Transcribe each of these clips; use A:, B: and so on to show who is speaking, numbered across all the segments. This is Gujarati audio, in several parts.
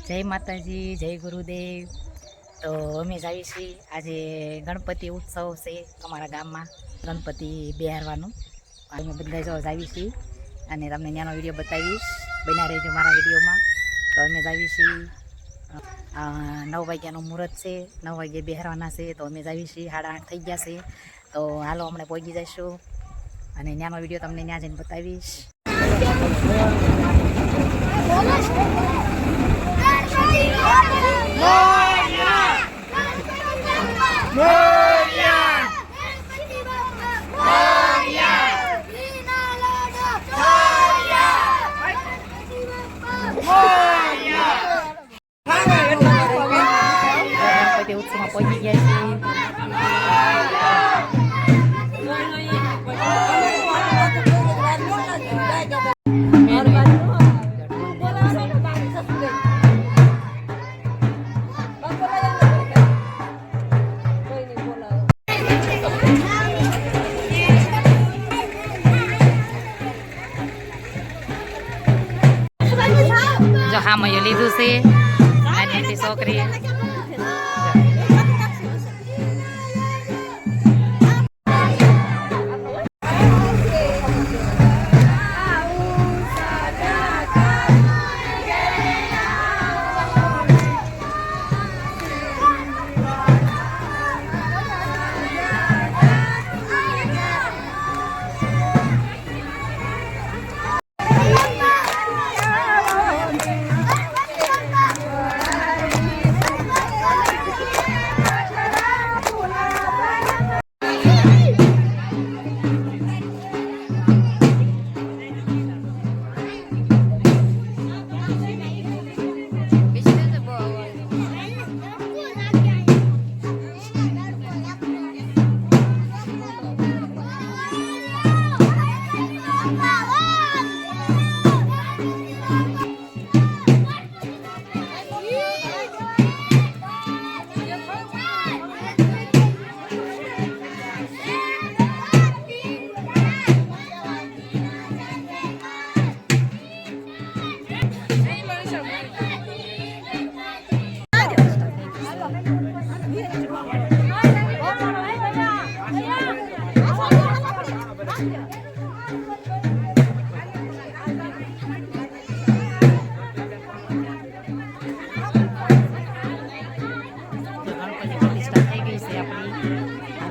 A: જય માતાજી, જય ગુરુદેવ. તો અમે જાવી છીએ આજે ગણપતિ ઉત્સવ છે અમારા ગામમાં, ગણપતિ બેહારવાનું. અમે બધા જો જાવી છીએ અને તમને ત્યાંનો વિડીયો બતાવીશ, બન્યા રહેજો મારા વિડીયોમાં. તો અમે જાવી છીએ, 9 વાગ્યાનું મુહૂર્ત છે, 9 વાગ્યે બેહારવાના છે. તો અમે જાવી છીએ, 8:30 થઈ ગયા છે. તો હાલો અમને પહોંચી જઈશું અને ત્યાંનો વિડીયો તમને ત્યાં જઈને બતાવીશ. ગણપતિ ઉત્સવમાં પહોંચી ગયા છીએ. જો હા મેં લીધું છે નાની છોકરી.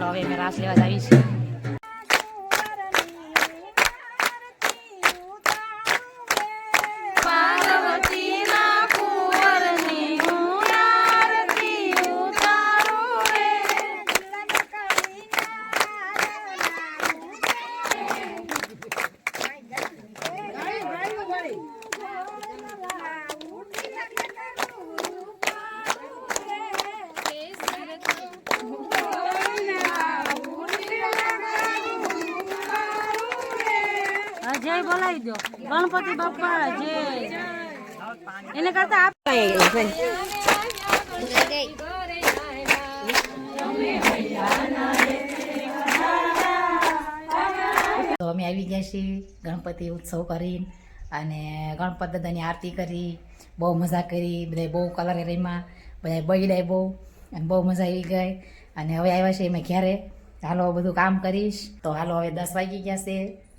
A: હવે અમે રાસ લેવા જઈએ છીએ. જય બોલાવી દો, ગણપતિ બાપા જય. એને કરતા આપ તો અમે આવી ગયા છીએ ગણપતિ ઉત્સવ કરીને અને ગણપતિ દાદાની આરતી કરી, બહુ મજા કરી. બધા બહુ કલર રમ્યા, બધા બળ્યા બહુ અને બહુ મજા આવી ગઈ. અને હવે આવ્યા છીએ અમે ઘરે. હાલો બધું કામ કરીશ. તો હાલો હવે 10 વાગી ગયા છે.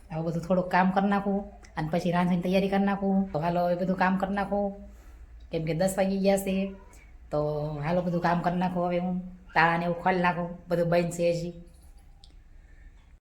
A: હવે બધું થોડુંક કામ કરી નાખું અને પછી રાંધવાની તૈયારી કરી નાખું. તો હાલો હવે બધું કામ કરી નાખું, કેમ કે 10 વાગી ગયા છે. તો હાલો બધું કામ કરી નાખું. હવે હું તાળાને એવું ખોલી નાખું, બધું બંધ છે હજી.